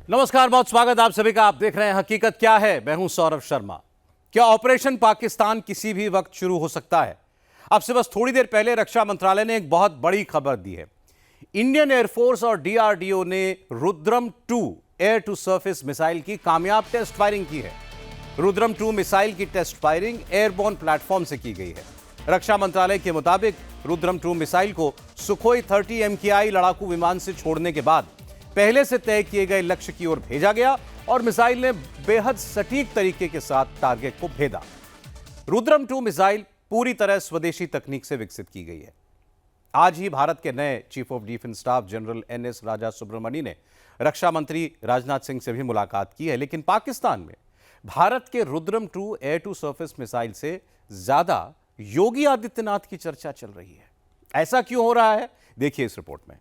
नमस्कार, बहुत स्वागत आप सभी का। आप देख रहे हैं हकीकत क्या है। मैं हूं सौरभ शर्मा। क्या ऑपरेशन पाकिस्तान किसी भी वक्त शुरू हो सकता है? अब से बस थोड़ी देर पहले रक्षा मंत्रालय ने एक बहुत बड़ी खबर दी है। इंडियन एयरफोर्स और डीआरडीओ ने Rudram 2 air to surface missile की कामयाब टेस्ट फायरिंग की है। रुद्रम 2 मिसाइल की टेस्ट फायरिंग एयरबोर्न प्लेटफॉर्म से की गई है। रक्षा मंत्रालय के मुताबिक रुद्रम 2 मिसाइल को सुखोई 30 MKI लड़ाकू विमान से छोड़ने के बाद पहले से तय किए गए लक्ष्य की ओर भेजा गया और मिसाइल ने बेहद सटीक तरीके के साथ टारगेट को भेदा। रुद्रम 2 मिसाइल पूरी तरह स्वदेशी तकनीक से विकसित की गई है। आज ही भारत के नए chief of defence staff general NS राजा सुब्रमणी ने रक्षा मंत्री राजनाथ सिंह से भी मुलाकात की है, लेकिन पाकिस्तान में भारत के Rudram 2 air to surface missile से ज्यादा योगी आदित्यनाथ की चर्चा चल रही है। ऐसा क्यों हो रहा है, देखिए इस रिपोर्ट में।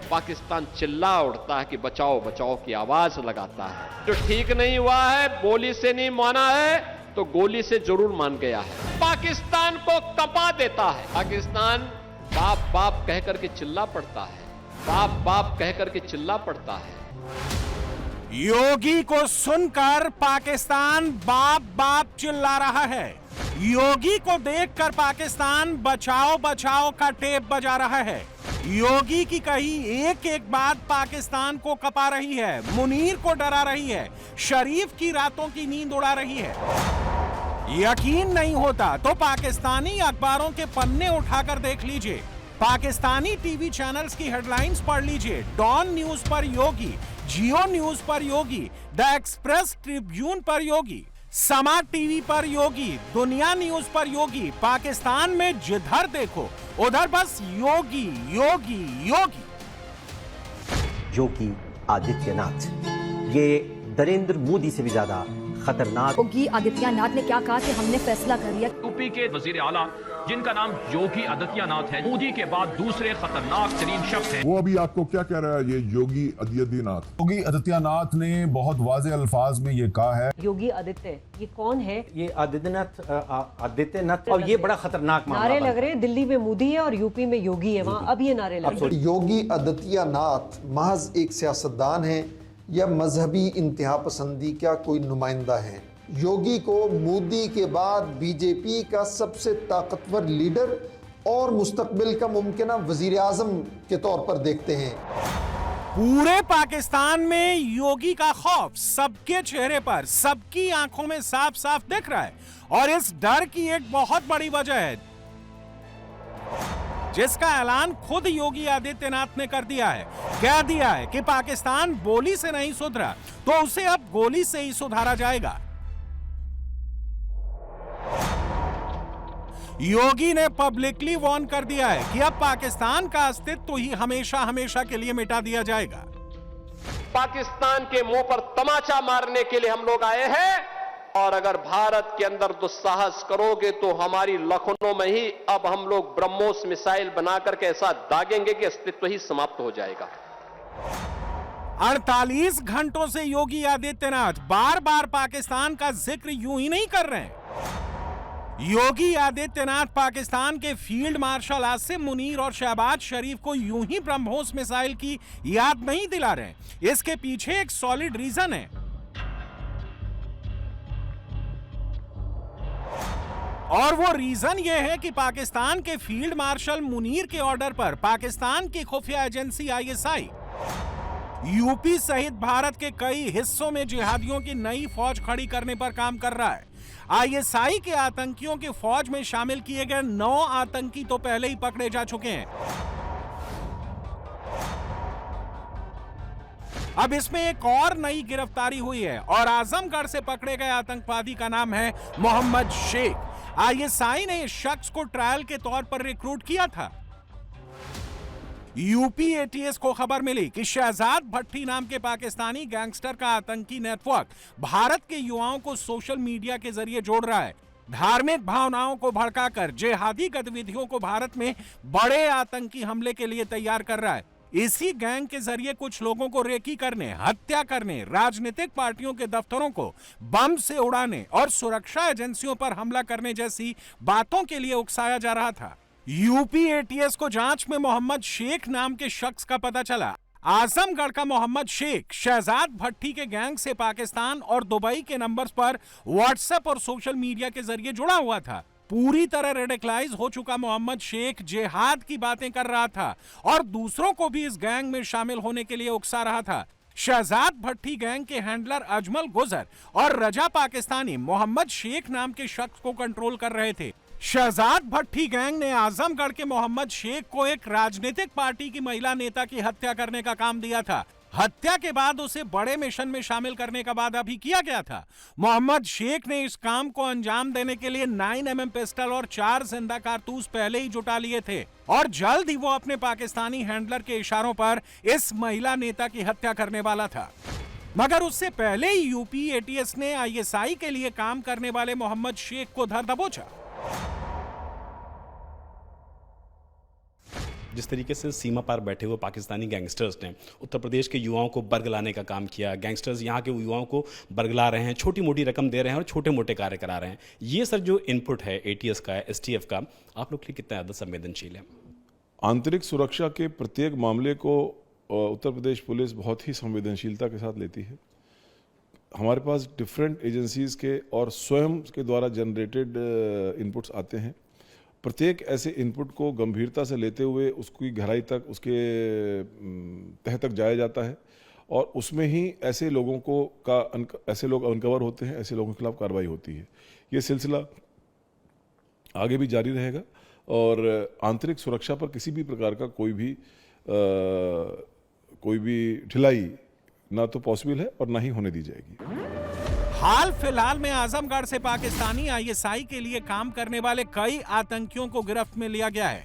पाकिस्तान चिल्ला उठता है कि बचाओ बचाओ की आवाज लगाता है। जो ठीक नहीं हुआ है, बोली से नहीं माना है तो गोली से जरूर मान गया है। पाकिस्तान को कपा देता है। पाकिस्तान बाप बाप कह करके चिल्ला पड़ता है, बाप बाप कह करके चिल्ला पड़ता है। योगी को सुनकर पाकिस्तान बाप बाप चिल्ला रहा है। योगी को देखकर पाकिस्तान बचाओ बचाओ का टेप बजा रहा है। योगी की कही एक एक बात पाकिस्तान को कपा रही है, मुनीर को डरा रही है, शरीफ की रातों की नींद उड़ा रही है। यकीन नहीं होता तो पाकिस्तानी अखबारों के पन्ने उठाकर देख लीजिए, पाकिस्तानी टीवी चैनल्स की हेडलाइंस पढ़ लीजिए। डॉन न्यूज पर योगी, जियो न्यूज पर योगी, द एक्सप्रेस ट्रिब्यून पर योगी, समाज टीवी पर योगी, दुनिया न्यूज पर योगी। पाकिस्तान में जिधर देखो उधर बस योगी योगी योगी। योगी आदित्यनाथ ये नरेंद्र मोदी से भी ज्यादा खतरनाक। योगी आदित्यनाथ ने क्या कहा कि हमने फैसला कर लिया। यूपी के वजीर आला जिनका नाम योगी आदित्यनाथ है, मोदी के बाद दूसरे खतरनाक तरीन शख्स हैं। वो अभी आपको क्या कह रहा है ये योगी आदित्यनाथ? योगी आदित्यनाथ ने बहुत वाज़ेह अल्फाज में ये कहा है। योगी आदित्य ये कौन है? ये आदित्यनाथ और ये बड़ा खतरनाक नारे लग रहे हैं। दिल्ली में मोदी है और यूपी में योगी है, वहाँ अब ये नारे लग रहे हैं। योगी आदित्यनाथ महज एक सियासतदान है या मजहबी इंतहा पसंदी का कोई नुमाइंदा है? योगी को मोदी के बाद बीजेपी का सबसे ताकतवर लीडर और मुस्तकबिल का मुमकिन वजीर आजम के तौर पर देखते हैं। पूरे पाकिस्तान में योगी का खौफ सबके चेहरे पर, सबकी आंखों में साफ साफ दिख रहा है और इस डर की एक बहुत बड़ी वजह है जिसका ऐलान खुद योगी आदित्यनाथ ने कर दिया है। कह दिया है कि पाकिस्तान बोली से नहीं सुधरा तो उसे अब गोली से ही सुधारा जाएगा। योगी ने पब्लिकली वार्न कर दिया है कि अब पाकिस्तान का अस्तित्व ही हमेशा हमेशा के लिए मिटा दिया जाएगा। पाकिस्तान के मुंह पर तमाचा मारने के लिए हम लोग आए हैं और अगर भारत के अंदर दुस्साहस करोगे तो हमारी लखनऊ में ही अब हम लोग ब्रह्मोस मिसाइल बनाकर के ऐसा दागेंगे कि अस्तित्व ही समाप्त हो जाएगा। 48 घंटों से योगी आदित्यनाथ बार बार पाकिस्तान का जिक्र यूं ही नहीं कर रहे हैं। योगी आदित्यनाथ पाकिस्तान के फील्ड मार्शल आसिम मुनीर और शहबाज शरीफ को यूं ही ब्रह्मोस मिसाइल की याद नहीं दिला रहे। इसके पीछे एक सॉलिड रीजन है और वो रीजन ये है कि पाकिस्तान के फील्ड मार्शल मुनीर के ऑर्डर पर पाकिस्तान की खुफिया एजेंसी ISI यूपी सहित भारत के कई हिस्सों में जिहादियों की नई फौज खड़ी करने पर काम कर रहा है। ISI के आतंकियों की फौज में शामिल किए गए 9 आतंकी तो पहले ही पकड़े जा चुके हैं। अब इसमें एक और नई गिरफ्तारी हुई है और आजमगढ़ से पकड़े गए आतंकवादी का नाम है मोहम्मद शेख। ISI ने इस शख्स को ट्रायल के तौर पर रिक्रूट किया था। यूपी ATS को खबर मिली कि शहजाद भट्टी नाम के पाकिस्तानी गैंगस्टर का आतंकी नेटवर्क भारत के युवाओं को सोशल मीडिया के जरिए जोड़ रहा है। धार्मिक भावनाओं को भड़काकर जिहादी गतिविधियों को भारत में बड़े आतंकी हमले के लिए तैयार कर रहा है। इसी गैंग के जरिए कुछ लोगों को रेकी करने, हत्या करने, राजनीतिक पार्टियों के दफ्तरों को बम से उड़ाने और सुरक्षा एजेंसियों पर हमला करने जैसी बातों के लिए उकसाया जा रहा था। यूपी ATS को जांच में मोहम्मद शेख नाम के शख्स का पता चला। आजमगढ़ का मोहम्मद शेख शहजाद भट्टी के गैंग से पाकिस्तान और दुबई के नंबर्स पर व्हाट्सएप और सोशल मीडिया के जरिए जुड़ा हुआ था। पूरी तरह रेडिकलाइज हो चुका मोहम्मद शेख जिहाद की बातें कर रहा था और दूसरों को भी इस गैंग में शामिल होने के लिए उकसा रहा था। शहजाद भट्टी गैंग के हैंडलर अजमल गुजर और रजा पाकिस्तानी मोहम्मद शेख नाम के शख्स को कंट्रोल कर रहे थे। शहजाद भट्टी गैंग ने आजमगढ़ के मोहम्मद शेख को एक राजनीतिक पार्टी की महिला नेता की हत्या करने का काम दिया था। हत्या के बाद उसे बड़े मिशन में शामिल करने का वादा भी किया गया था। मोहम्मद शेख ने इस काम को अंजाम देने के लिए 9mm पिस्टल और 4 जिंदा कारतूस पहले ही जुटा लिए थे और जल्द ही वो अपने पाकिस्तानी हैंडलर के इशारों पर इस महिला नेता की हत्या करने वाला था। मगर उससे पहले ही यूपी एटीएस ने ISI के लिए काम करने वाले मोहम्मद शेख को धर दबोचा। जिस तरीके से सीमा पार बैठे हुए पाकिस्तानी गैंगस्टर्स ने उत्तर प्रदेश के युवाओं को बरगलाने का काम किया, गैंगस्टर्स यहाँ के युवाओं को बरगला रहे हैं, छोटी मोटी रकम दे रहे हैं और छोटे मोटे कार्य करा रहे हैं। ये सर जो इनपुट है ATS का, STF का, आप लोग के लिए कितना ज़्यादा संवेदनशील है? आंतरिक सुरक्षा के प्रत्येक मामले को उत्तर प्रदेश पुलिस बहुत ही संवेदनशीलता के साथ लेती है। हमारे पास डिफरेंट एजेंसीज के और स्वयं के द्वारा जनरेटेड इनपुट्स आते हैं। प्रत्येक ऐसे इनपुट को गंभीरता से लेते हुए उसकी गहराई तक, उसके तह तक जाया जाता है और उसमें ही ऐसे लोगों को ऐसे लोग अनकवर होते हैं, ऐसे लोगों के खिलाफ कार्रवाई होती है। ये सिलसिला आगे भी जारी रहेगा और आंतरिक सुरक्षा पर किसी भी प्रकार का कोई भी ढिलाई ना तो पॉसिबल है और ना ही होने दी जाएगी। हाल फिलहाल में आजमगढ़ से पाकिस्तानी ISI के लिए काम करने वाले कई आतंकियों को गिरफ्त में लिया गया है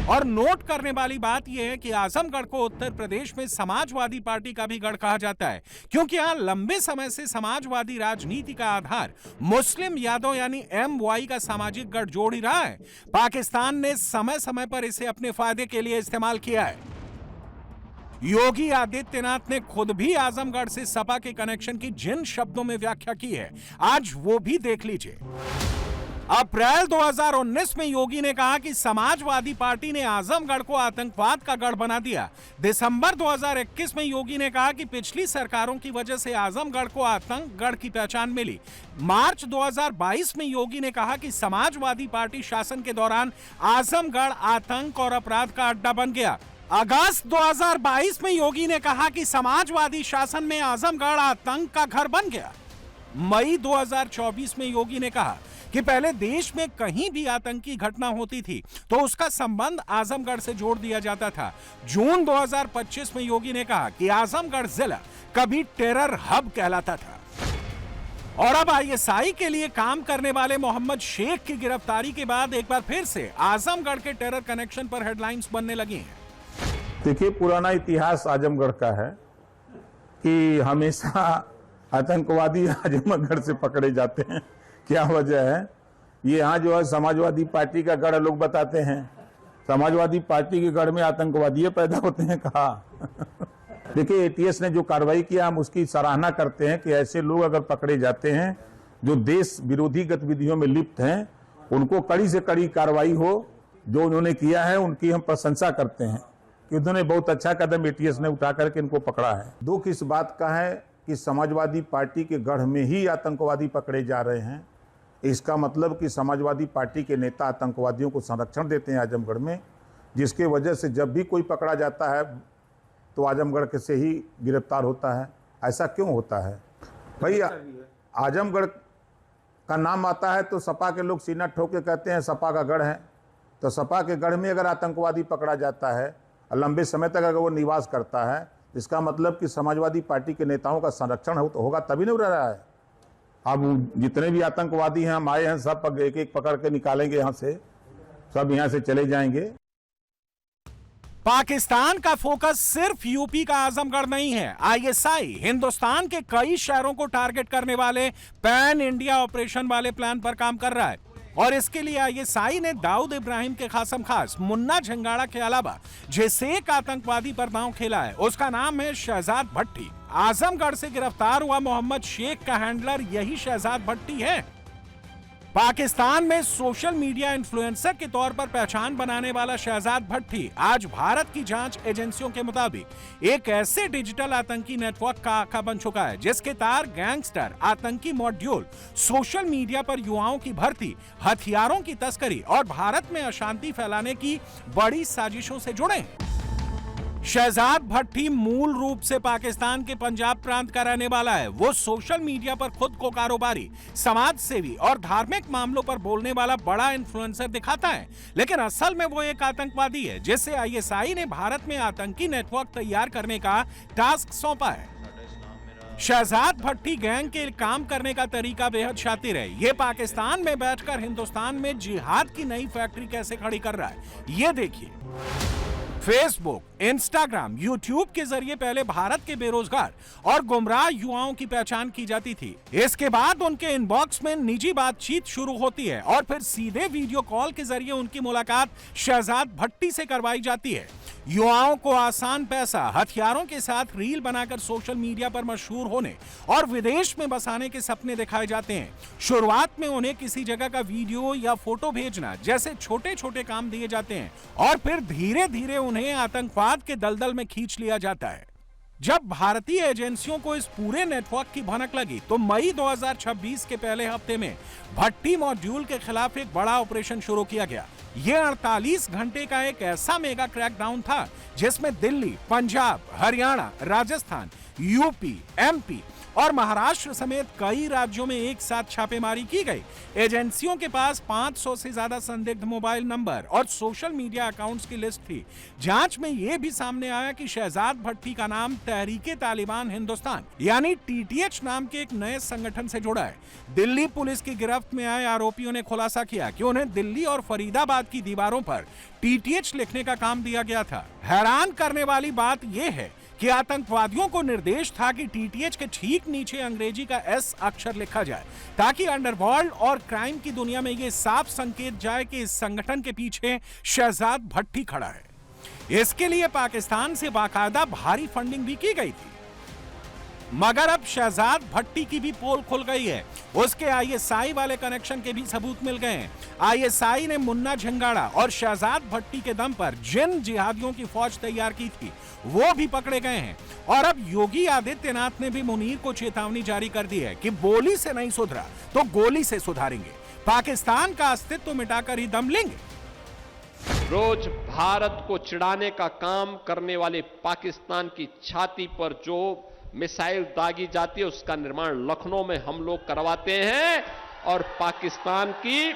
और नोट करने वाली बात यह है कि आजमगढ़ को उत्तर प्रदेश में समाजवादी पार्टी का भी गढ़ कहा जाता है, क्योंकि यहां लंबे समय से समाजवादी राजनीति का आधार मुस्लिम यादव यानी MY का सामाजिक गठजोड़ ही रहा है। पाकिस्तान ने समय समय पर इसे अपने फायदे के लिए इस्तेमाल किया है। योगी आदित्यनाथ ने खुद भी आजमगढ़ से सपा के कनेक्शन की जिन शब्दों में व्याख्या की है, आज वो भी देख लीजिए। अप्रैल 2019 में योगी ने कहा कि समाजवादी पार्टी ने आजमगढ़ को आतंकवाद का गढ़ बना दिया। दिसंबर 2021 में योगी ने कहा कि पिछली सरकारों की वजह से आजमगढ़ को आतंक गढ़ की पहचान मिली। मार्च 2022 में योगी ने कहा कि समाजवादी पार्टी शासन के दौरान आजमगढ़ आतंक और अपराध का अड्डा बन गया। अगस्त 2022 में योगी ने कहा कि समाजवादी शासन में आजमगढ़ आतंक का घर बन गया। मई 2024 में योगी ने कहा कि पहले देश में कहीं भी आतंकी घटना होती थी तो उसका संबंध आजमगढ़ से जोड़ दिया जाता था। जून 2025 में योगी ने कहा कि आजमगढ़ जिला कभी टेरर हब कहलाता था। और अब ISI के लिए काम करने वाले मोहम्मद शेख की गिरफ्तारी के बाद एक बार फिर से आजमगढ़ के टेरर कनेक्शन पर हेडलाइंस बनने लगी हैं। देखिए, पुराना इतिहास आजमगढ़ का है कि हमेशा आतंकवादी आजमगढ़ से पकड़े जाते हैं। क्या वजह है? ये यहाँ जो है समाजवादी पार्टी का गढ़ लोग बताते हैं। समाजवादी पार्टी के गढ़ में आतंकवादी पैदा होते हैं कहा? देखिए, ATS ने जो कार्रवाई किया हम उसकी सराहना करते हैं कि ऐसे लोग अगर पकड़े जाते हैं जो देश विरोधी गतिविधियों में लिप्त हैं, उनको कड़ी से कड़ी कार्रवाई हो। जो उन्होंने किया है उनकी हम प्रशंसा करते हैं कि उन्होंने बहुत अच्छा कदम ATS ने उठा करके इनको पकड़ा है। दुख इस बात का है कि समाजवादी पार्टी के गढ़ में ही आतंकवादी पकड़े जा रहे हैं। इसका मतलब कि समाजवादी पार्टी के नेता आतंकवादियों को संरक्षण देते हैं आजमगढ़ में, जिसके वजह से जब भी कोई पकड़ा जाता है तो आजमगढ़ के से ही गिरफ्तार होता है। ऐसा क्यों होता है भाई? आजमगढ़ का नाम आता है तो सपा के लोग सीना ठोक के कहते हैं सपा का गढ़ है। तो सपा के गढ़ में अगर आतंकवादी पकड़ा जाता है और लंबे समय तक अगर वो निवास करता है, इसका मतलब कि समाजवादी पार्टी के नेताओं का संरक्षण होगा, तभी नहीं रह रहा है। अब जितने भी आतंकवादी हैं हम आए हैं, सब एक एक पकड़ के निकालेंगे यहाँ से, सब यहाँ से चले जाएंगे। पाकिस्तान का फोकस सिर्फ यूपी का आजमगढ़ नहीं है। ISI हिंदुस्तान के कई शहरों को टारगेट करने वाले पैन इंडिया ऑपरेशन वाले प्लान पर काम कर रहा है और इसके लिए ISI ने दाऊद इब्राहिम के खासम खास मुन्ना झंगाड़ा के अलावा जिस एक आतंकवादी पर दांव खेला है उसका नाम है शहजाद भट्टी। आजमगढ़ से गिरफ्तार हुआ मोहम्मद शेख का हैंडलर यही शहजाद भट्टी है। पाकिस्तान में सोशल मीडिया इन्फ्लुएंसर के तौर पर पहचान बनाने वाला शहजाद भट्टी आज भारत की जांच एजेंसियों के मुताबिक एक ऐसे डिजिटल आतंकी नेटवर्क का आका बन चुका है जिसके तार गैंगस्टर, आतंकी मॉड्यूल, सोशल मीडिया पर युवाओं की भर्ती, हथियारों की तस्करी और भारत में अशांति फैलाने की बड़ी साजिशों से जुड़े हैं। शहजाद भट्टी मूल रूप से पाकिस्तान के पंजाब प्रांत का रहने वाला है। वो सोशल मीडिया पर खुद को कारोबारी, समाज सेवी और धार्मिक मामलों पर बोलने वाला बड़ा इन्फ्लुएंसर दिखाता है, लेकिन असल में वो एक आतंकवादी है जिसे आईएसआई ने भारत में आतंकी नेटवर्क तैयार करने का टास्क सौंपा है। शहजाद भट्टी गैंग के काम करने का तरीका बेहद शातिर है। ये पाकिस्तान में बैठकर हिंदुस्तान में जिहाद की नई फैक्ट्री कैसे खड़ी कर रहा है, ये देखिए। फेसबुक, इंस्टाग्राम, यूट्यूब के जरिए पहले भारत के बेरोजगार और गुमराह युवाओं की पहचान की जाती थी। इसके बाद उनके इनबॉक्स में निजी बातचीत शुरू होती है और फिर सीधे वीडियो कॉल के जरिए उनकी मुलाकात शहजाद भट्टी से करवाई जाती है। युवाओं को आसान पैसा, हथियारों के साथ रील बनाकर सोशल मीडिया पर मशहूर होने और विदेश में बसाने के सपने दिखाए जाते हैं। शुरुआत में उन्हें किसी जगह का वीडियो या फोटो भेजना जैसे छोटे छोटे काम दिए जाते हैं और फिर धीरे धीरे उन्हें आतंकवाद के दलदल में खींच लिया जाता है। जब भारतीय एजेंसियों को इस पूरे नेटवर्क की भनक लगी तो मई 2026 के पहले हफ्ते में भट्टी मॉड्यूल के खिलाफ एक बड़ा ऑपरेशन शुरू किया गया। यह 48 घंटे का एक ऐसा मेगा क्रैकडाउन था जिसमें दिल्ली, पंजाब, हरियाणा, राजस्थान, यूपी, एमपी और महाराष्ट्र समेत कई राज्यों में एक साथ छापेमारी की गई। एजेंसियों के पास 500 से ज्यादा संदिग्ध मोबाइल नंबर और सोशल मीडिया अकाउंट्स की लिस्ट थी। जांच में यह भी सामने आया कि शहजाद भट्टी का नाम तहरीके तालिबान हिंदुस्तान यानी टीटीएच नाम के एक नए संगठन से जुड़ा है। दिल्ली पुलिस की गिरफ्त में आए आरोपियों ने खुलासा किया कि उन्हें दिल्ली और फरीदाबाद की दीवारों पर टीटीएच लिखने का काम दिया गया था। हैरान करने वाली बात यह है कि आतंकवादियों को निर्देश था कि टीटीएच के ठीक नीचे अंग्रेजी का एस अक्षर लिखा जाए ताकि अंडरवर्ल्ड और क्राइम की दुनिया में यह साफ संकेत जाए कि इस संगठन के पीछे शहजाद भट्टी खड़ा है। इसके लिए पाकिस्तान से बाकायदा भारी फंडिंग भी की गई थी। मगर अब शहजाद भट्टी की भी पोल खुल गई है। उसके आईएसआई वाले कनेक्शन के भी सबूत मिल गए हैं। आईएसआई ने मुन्ना झंगाड़ा और शहजाद भट्टी के दम पर जिन जिहादियों की फौज तैयार की थी वो भी पकड़े गए हैं। और अब योगी आदित्यनाथ ने भी मुनीर को चेतावनी जारी कर दी है कि बोली से नहीं सुधरा तो गोली से सुधारेंगे। पाकिस्तान का अस्तित्व मिटाकर ही दम लेंगे। रोज भारत को चिढ़ाने का काम करने वाले पाकिस्तान की छाती पर जो मिसाइल दागी जाती है उसका निर्माण लखनऊ में हम लोग करवाते हैं और पाकिस्तान की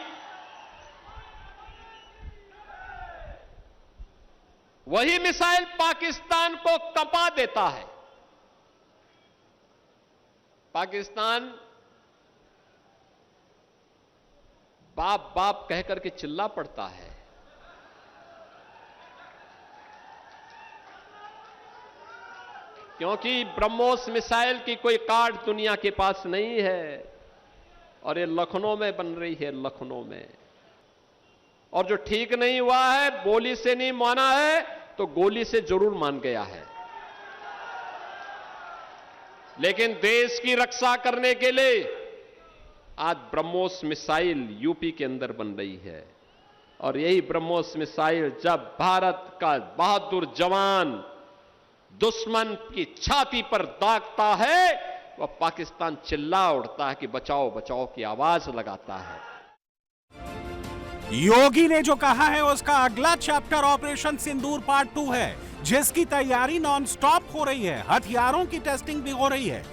वही मिसाइल पाकिस्तान को कपा देता है। पाकिस्तान बाप बाप कहकर के चिल्ला पड़ता है। क्योंकि ब्रह्मोस मिसाइल की कोई कार्ड दुनिया के पास नहीं है और ये लखनऊ में बन रही है, लखनऊ में। और जो ठीक नहीं हुआ है, बोली से नहीं माना है तो गोली से जरूर मान गया है। लेकिन देश की रक्षा करने के लिए आज ब्रह्मोस मिसाइल यूपी के अंदर बन रही है और यही ब्रह्मोस मिसाइल जब भारत का बहादुर जवान दुश्मन की छाती पर दागता है वह पाकिस्तान चिल्ला उठता है कि बचाओ बचाओ की आवाज लगाता है। योगी ने जो कहा है उसका अगला चैप्टर ऑपरेशन सिंदूर पार्ट 2 है जिसकी तैयारी नॉन स्टॉप हो रही है। हथियारों की टेस्टिंग भी हो रही है।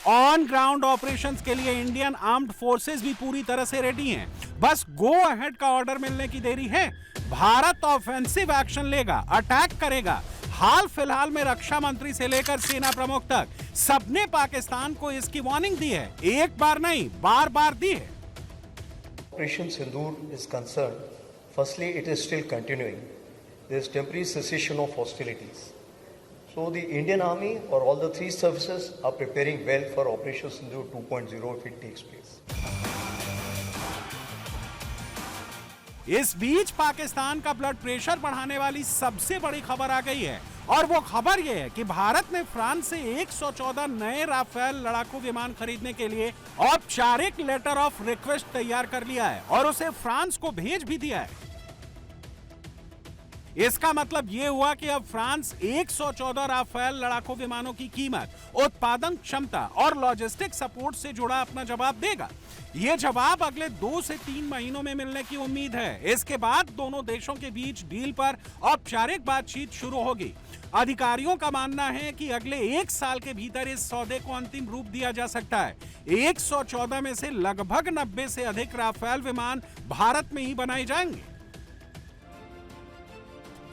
ऑन ग्राउंड ऑपरेशंस के लिए इंडियन आर्म्ड फोर्सेस भी पूरी तरह से रेडी हैं। बस गो अहेड का ऑर्डर मिलने की देरी है। भारत ऑफेंसिव एक्शन लेगा, अटैक करेगा। हाल फिलहाल में रक्षा मंत्री से लेकर सेना प्रमुख तक सबने पाकिस्तान को इसकी वार्निंग दी है। एक बार नहीं, बार बार दी है। Operation Sindoor is concerned, firstly, it is still continuing. There is temporary cessation of hostilities. So the Indian Army or all the three services are preparing well for Operation Sindoor 2.0 if it takes place. इस बीच पाकिस्तान का blood pressure बढ़ाने वाली सबसे बड़ी खबर आ गई है। और वो खबर ये है कि भारत ने फ्रांस से 114 नए राफेल लड़ाकू विमान खरीदने के लिए औपचारिक लेटर ऑफ रिक्वेस्ट तैयार कर लिया है और उसे फ्रांस को भेज भी दिया है। इसका मतलब यह हुआ कि अब फ्रांस 114 राफेल लड़ाकू विमानों की कीमत, उत्पादन क्षमता और लॉजिस्टिक सपोर्ट से जुड़ा अपना जवाब देगा। यह जवाब अगले 2 से 3 महीनों में मिलने की उम्मीद है। इसके बाद दोनों देशों के बीच डील पर औपचारिक बातचीत शुरू होगी। अधिकारियों का मानना है कि अगले 1 साल के भीतर इस सौदे को अंतिम रूप दिया जा सकता है। 114 में से लगभग 90 से अधिक राफेल विमान भारत में ही बनाए जाएंगे।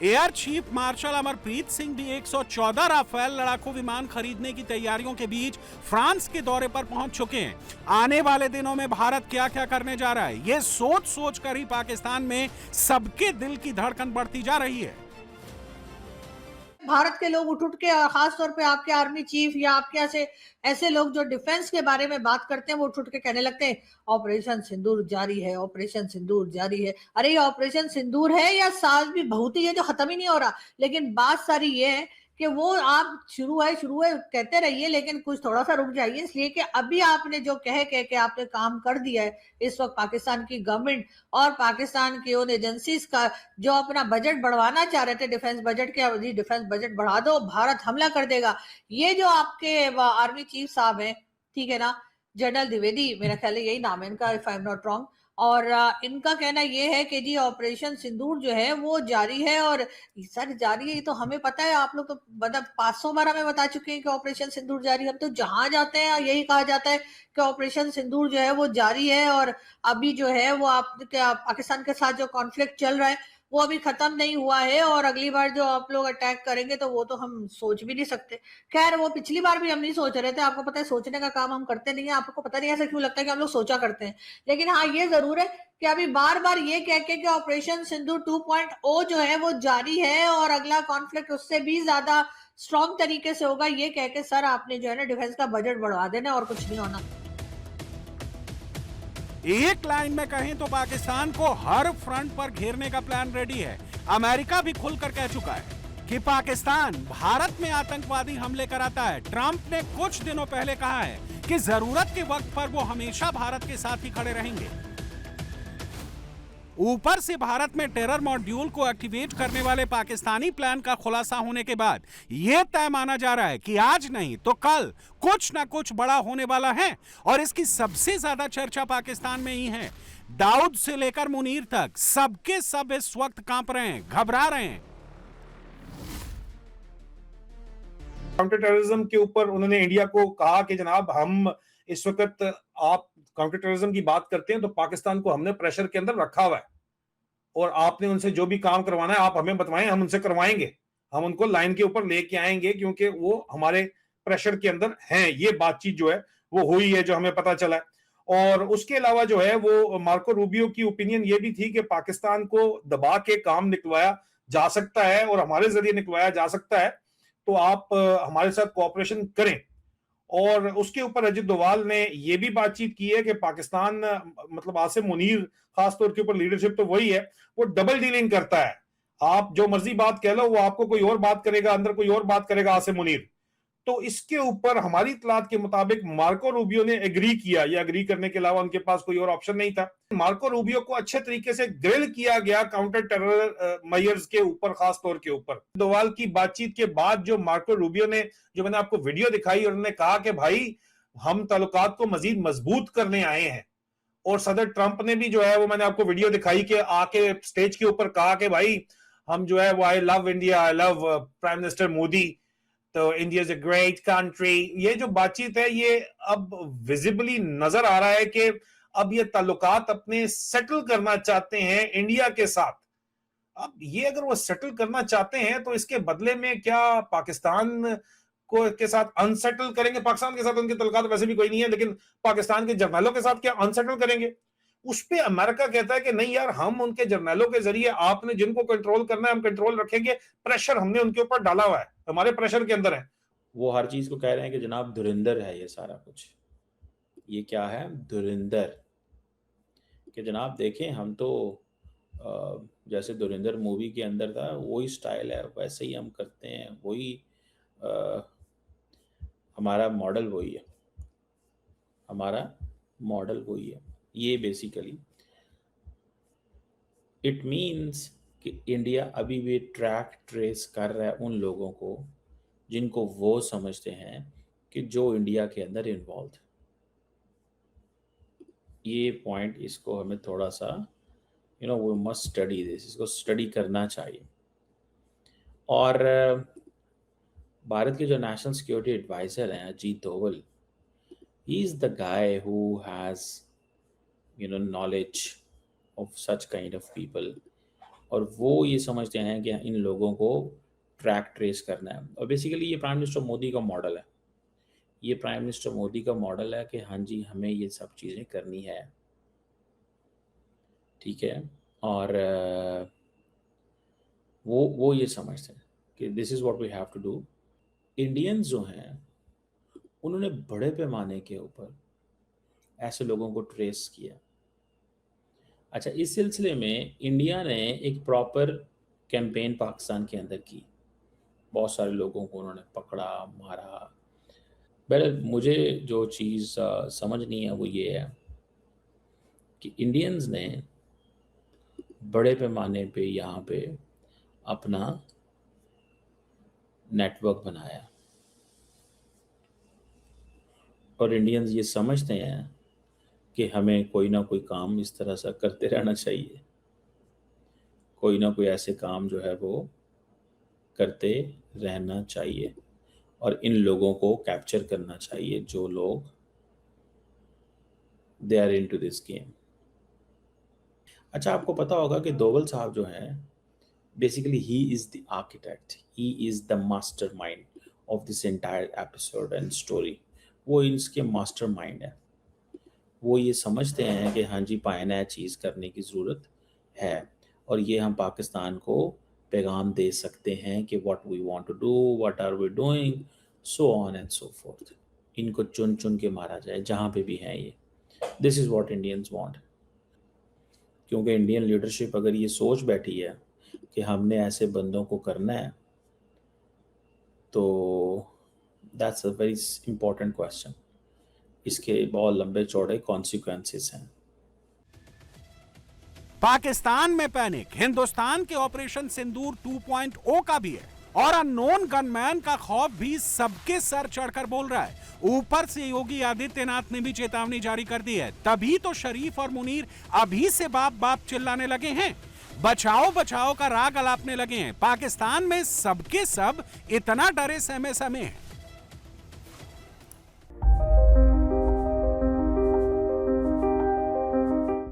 Air chief marshal Amarpreet Singh भी 114 राफेल लड़ाकू विमान खरीदने की तैयारियों के बीच फ्रांस के दौरे पर पहुंच चुके हैं। आने वाले दिनों में भारत क्या क्या करने जा रहा है, ये सोच सोच कर ही पाकिस्तान में सबके दिल की धड़कन बढ़ती जा रही है। भारत के लोग उठ के, खास तौर पे आपके आर्मी चीफ या आपके ऐसे लोग जो डिफेंस के बारे में बात करते हैं, वो उठ के कहने लगते हैं ऑपरेशन सिंदूर जारी है, ऑपरेशन सिंदूर जारी है। अरे ये ऑपरेशन सिंदूर है या साल भी बहुत ही है जो खत्म ही नहीं हो रहा। लेकिन बात सारी ये है कि वो आप शुरू है कहते रहिए, लेकिन कुछ थोड़ा सा रुक जाइए, इसलिए कि अभी आपने जो कह के आपने काम कर दिया है। इस वक्त पाकिस्तान की गवर्नमेंट और पाकिस्तान की उन एजेंसीज का जो अपना बजट बढ़वाना चाह रहे थे, डिफेंस बजट के, डिफेंस बजट बढ़ा दो, भारत हमला कर देगा। ये जो आपके आर्मी चीफ साहब हैं, ठीक है ना, जनरल द्विवेदी, मेरा ख्याल है यही नाम है इनका, if I am not wrong, और इनका कहना यह है कि जी ऑपरेशन सिंदूर जो है वो जारी है। और सर जारी है, ये तो हमें पता है, आप लोग तो मतलब 500 बार हमें बता चुके हैं कि ऑपरेशन सिंदूर जारी है। हम तो जहां जाते हैं यही कहा जाता है कि ऑपरेशन सिंदूर जो है वो जारी है, और अभी जो है वो पाकिस्तान के साथ जो कॉन्फ्लिक्ट चल रहा है वो अभी खत्म नहीं हुआ है, और अगली बार जो आप लोग अटैक करेंगे तो वो तो हम सोच भी नहीं सकते। खैर वो पिछली बार भी हम नहीं सोच रहे थे, आपको पता है सोचने का काम हम करते नहीं है, आपको पता नहीं ऐसा क्यों लगता है कि हम लोग सोचा करते हैं। लेकिन हाँ ये जरूर है कि अभी बार बार ये कह के कि ऑपरेशन सिंदूर 2.0 जो है वो जारी है और अगला कॉन्फ्लिक्ट उससे भी ज्यादा स्ट्रॉन्ग तरीके से होगा, ये कह के सर आपने जो है ना डिफेंस का बजट बढ़वा देना और कुछ नहीं होना। एक लाइन में कहें तो पाकिस्तान को हर फ्रंट पर घेरने का प्लान रेडी है। अमेरिका भी खुलकर कह चुका है कि पाकिस्तान भारत में आतंकवादी हमले कराता है। ट्रंप ने कुछ दिनों पहले कहा है कि जरूरत के वक्त पर वो हमेशा भारत के साथ ही खड़े रहेंगे। ऊपर से भारत में टेरर मॉड्यूल को एक्टिवेट करने वाले पाकिस्तानी प्लान का खुलासा होने के बाद यह तय माना जा रहा है कि आज नहीं तो कल कुछ ना कुछ बड़ा होने वाला है, और इसकी सबसे ज्यादा चर्चा पाकिस्तान में ही है। दाऊद से लेकर मुनीर तक सबके सब इस वक्त कांप रहे हैं, घबरा रहे हैं। काउंटर टेररिज्म के ऊपर उन्होंने इंडिया को कहा कि जनाब हम इस वक्त, आप काउंटर टेररिज्म की बात करते हैं तो पाकिस्तान को हमने प्रेशर के अंदर रखा हुआ है, और आपने उनसे जो भी काम करवाना है आप हमें बताएं, हम उनसे करवाएंगे, हम उनको लाइन के ऊपर लेके आएंगे, क्योंकि वो हमारे प्रेशर के अंदर हैं। ये बातचीत जो है वो हुई है, जो हमें पता चला है। और उसके अलावा जो है वो मार्को रूबियो की ओपिनियन ये भी थी कि पाकिस्तान को दबा के काम निकलवाया जा सकता है और हमारे जरिए निकलवाया जा सकता है, तो आप हमारे साथ कोऑपरेशन करें। और उसके ऊपर अजित डोवाल ने ये भी बातचीत की है कि पाकिस्तान, मतलब आसिम मुनीर खासतौर के ऊपर लीडरशिप तो वही है, वो डबल डीलिंग करता है। आप जो मर्जी बात कह लो, वो आपको कोई और बात करेगा, अंदर कोई और बात करेगा आसिम मुनीर। तो इसके ऊपर हमारी इतलात के मुताबिक मार्को रूबियो ने एग्री किया, या एग्री करने के अलावा उनके पास कोई और ऑप्शन नहीं था। मार्को रूबियो को अच्छे तरीके से ग्रिल किया गया काउंटर टेरर मेजर्स के ऊपर, खास तौर के ऊपर। डोवाल की बातचीत के बाद जो मार्को रूबियो ने, जो मैंने आपको वीडियो दिखाई, और उन्होंने कहा कि भाई हम ताल्लुकात को मजीद मजबूत करने आए हैं। और सदर ट्रंप ने भी जो है वो, मैंने आपको वीडियो दिखाई कि आके स्टेज के ऊपर कहा कि भाई हम जो है वो, I love India, I love prime minister Modi, तो India is a great country. ये जो बातचीत है ये अब विजिबली नजर आ रहा है कि अब ये ताल्लुकात अपने सेटल करना चाहते हैं इंडिया के साथ। अब ये अगर वो सेटल करना चाहते हैं तो इसके बदले में क्या पाकिस्तान को के साथ अनसेटल करेंगे? पाकिस्तान के साथ उनके ताल्लुकात वैसे भी कोई नहीं है, लेकिन पाकिस्तान के जर्नैलों के साथ क्या अनसेटल करेंगे? उस पे अमेरिका कहता है कि नहीं यार, हम उनके जर्नैलों के जरिए, आपने जिनको कंट्रोल करना है हम कंट्रोल रखेंगे, प्रेशर हमने उनके ऊपर डाला हुआ है, हमारे प्रेशर के अंदर है। वो हर चीज को कह रहे हैं कि जनाब धुरिंदर है ये सारा कुछ। ये क्या है? धुरिंदर। कि जनाब देखें, हम तो जैसे धुरंधर मूवी के अंदर था वही स्टाइल है, वैसे ही हम करते हैं, वही हमारा मॉडल वही है, हमारा मॉडल वही है। ये बेसिकली इट मीन्स कि इंडिया अभी भी ट्रैक ट्रेस कर रहा है उन लोगों को जिनको वो समझते हैं कि जो इंडिया के अंदर इन्वॉल्व। ये पॉइंट, इसको हमें थोड़ा सा वी मस्ट स्टडी दिस, इसको स्टडी करना चाहिए। और भारत के जो नेशनल सिक्योरिटी एडवाइजर हैं Ajit Doval, he is the guy who has knowledge of such kind of people, और वो ये समझते हैं कि इन लोगों को ट्रैक ट्रेस करना है। और बेसिकली ये प्राइम मिनिस्टर मोदी का मॉडल है, ये प्राइम मिनिस्टर मोदी का मॉडल है कि हाँ जी हमें ये सब चीज़ें करनी है, ठीक है। और वो ये समझते हैं कि this is what we have to do. Indians जो हैं उन्होंने बड़े पैमाने के ऊपर ऐसे लोगों को ट्रेस किया। अच्छा, इस सिलसिले में इंडिया ने एक प्रॉपर कैंपेन पाकिस्तान के अंदर की, बहुत सारे लोगों को उन्होंने पकड़ा, मारा। बहरहाल मुझे जो चीज़ समझ नहीं है वो ये है कि इंडियंस ने बड़े पैमाने पे यहाँ पे अपना नेटवर्क बनाया, और इंडियंस ये समझते हैं कि हमें कोई ना कोई काम इस तरह से करते रहना चाहिए, कोई ना कोई ऐसे काम जो है वो करते रहना चाहिए, और इन लोगों को कैप्चर करना चाहिए जो लोग they are into this game. अच्छा, आपको पता होगा कि डोवल साहब जो हैं basically he is the architect, he is the mastermind of this entire episode and story. वो इसके मास्टर माइंड है। वो ये समझते हैं कि हाँ जी पायना चीज़ करने की ज़रूरत है, और ये हम पाकिस्तान को पैगाम दे सकते हैं कि what we want to do, what are we doing, so on and so forth. इनको चुन चुन के मारा जाए जहाँ पे भी हैं ये। This is what Indians want. क्योंकि इंडियन लीडरशिप अगर ये सोच बैठी है कि हमने ऐसे बंदों को करना है, तो that's a very important question. इसके बहुत लंबे चौड़े कॉन्सिक्वेंसेस हैं। पाकिस्तान में पैनिक हिंदुस्तान के ऑपरेशन सिंदूर 2.0 का भी है, और अननोन गनमैन का खौफ भी सबके सर चढ़कर बोल रहा है। ऊपर से योगी आदित्यनाथ ने भी चेतावनी जारी कर दी है। तभी तो शरीफ और मुनीर अभी से बाप बाप चिल्लाने लगे हैं, बचाओ बचाओ का राग अलापने लगे हैं। पाकिस्तान में सबके सब इतना डरे सहमे समे हैं